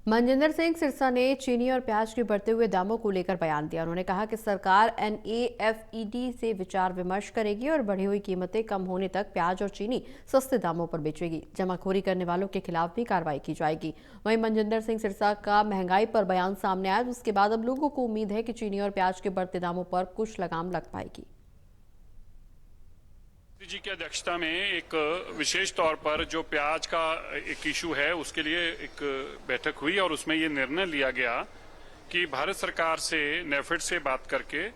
मनजिंदर सिंह सिरसा ने चीनी और प्याज के बढ़ते हुए दामों को लेकर बयान दिया। उन्होंने कहा कि सरकार NAFED से विचार विमर्श करेगी और बढ़ी हुई कीमतें कम होने तक प्याज और चीनी सस्ते दामों पर बेचेगी। जमाखोरी करने वालों के खिलाफ भी कार्रवाई की जाएगी। वहीं मनजिंदर सिंह सिरसा का महंगाई पर बयान सामने आया, जिसके बाद अब लोगों को उम्मीद है कि चीनी और प्याज के बढ़ते दामों पर कुछ लगाम लग पाएगी। जी की अध्यक्षता में एक विशेष तौर पर जो प्याज का एक इशू है उसके लिए एक बैठक हुई और उसमें ये निर्णय लिया गया कि भारत सरकार से नेफेड से बात करके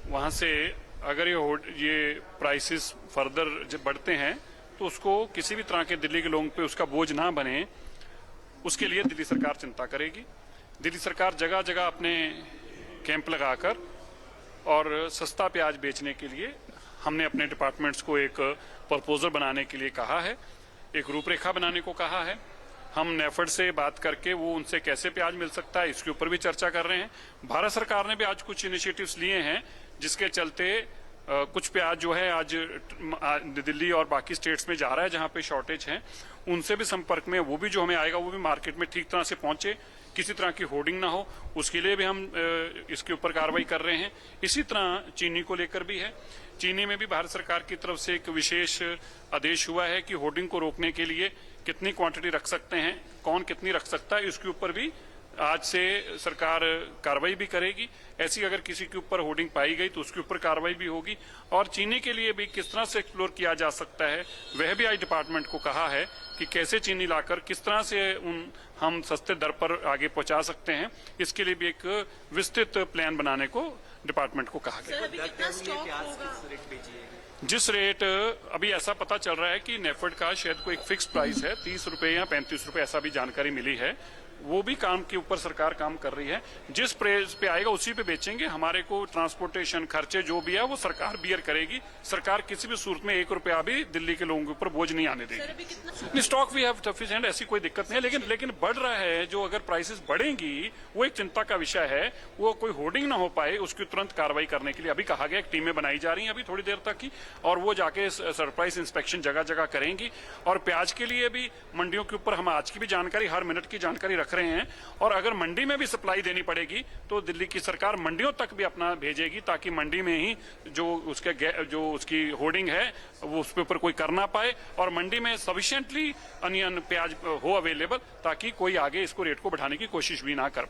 वहां से अगर ये प्राइसेस फर्दर बढ़ते हैं तो उसको किसी भी तरह के दिल्ली के लोगों पे उसका बोझ ना बने, उसके लिए दिल्ली सरकार चिंता करेगी। दिल्ली सरकार जगह जगह अपने कैंप लगाकर और सस्ता प्याज बेचने के लिए हमने अपने डिपार्टमेंट्स को एक प्रपोजल बनाने के लिए कहा है, एक रूपरेखा बनाने को कहा है। हम नेफेड से बात करके वो उनसे कैसे प्याज मिल सकता है इसके ऊपर भी चर्चा कर रहे हैं। भारत सरकार ने भी आज कुछ इनिशिएटिव्स लिए हैं जिसके चलते कुछ प्याज जो है आज दिल्ली और बाकी स्टेट्स में जा रहा है जहां पे शॉर्टेज है, उनसे भी संपर्क में वो भी जो हमें आएगा वो भी मार्केट में ठीक तरह से पहुंचे, किसी तरह की होर्डिंग ना हो, उसके लिए भी हम इसके ऊपर कार्रवाई कर रहे हैं। इसी तरह चीनी को लेकर भी है। चीनी में भी भारत सरकार की तरफ से एक विशेष आदेश हुआ है कि होर्डिंग को रोकने के लिए कितनी क्वांटिटी रख सकते हैं, कौन कितनी रख सकता है, इसके ऊपर भी आज से सरकार कार्रवाई भी करेगी। ऐसी अगर किसी के ऊपर होर्डिंग पाई गई तो उसके ऊपर कार्रवाई भी होगी। और चीनी के लिए भी किस तरह से एक्सप्लोर किया जा सकता है वह भी आज डिपार्टमेंट को कहा है कि कैसे चीनी लाकर किस तरह से हम सस्ते दर पर आगे पहुंचा सकते हैं, इसके लिए भी एक विस्तृत प्लान बनाने को डिपार्टमेंट को कहा गया। जिस रेट अभी ऐसा पता चल रहा है कि नेफेड का शायद कोई एक फिक्स प्राइस है, 30 रुपए या 35 रुपए, ऐसा भी जानकारी मिली है। वो भी काम के ऊपर सरकार काम कर रही है। जिस प्राइस पे आएगा उसी पे बेचेंगे। हमारे को ट्रांसपोर्टेशन खर्चे जो भी है वो सरकार बियर करेगी। सरकार किसी भी सूरत में 1 रुपया भी दिल्ली के लोगों के ऊपर बोझ नहीं आने देगी। स्टॉक वी हैव सफिशिएंट, ऐसी कोई दिक्कत नहीं है, लेकिन बढ़ रहा है जो अगर प्राइसेस बढ़ेंगी वो एक चिंता का विषय है। वो कोई होर्डिंग ना हो पाए उसकी तुरंत कार्रवाई करने के लिए अभी कहा गया, एक टीमें बनाई जा रही हैं अभी थोड़ी देर तक की, और वो जाके सरप्राइज इंस्पेक्शन जगह जगह करेंगी। और प्याज के लिए भी मंडियों के ऊपर हम आज की भी जानकारी, हर मिनट की जानकारी रख रहे हैं, और अगर मंडी में भी सप्लाई देनी पड़ेगी तो दिल्ली की सरकार मंडियों तक भी अपना भेजेगी, ताकि मंडी में ही जो उसकी होर्डिंग है वो उसके ऊपर कोई कर ना पाए, और मंडी में सफिशिएंटली अनियन प्याज हो अवेलेबल, ताकि कोई आगे इसको रेट को बढ़ाने की कोशिश भी ना कर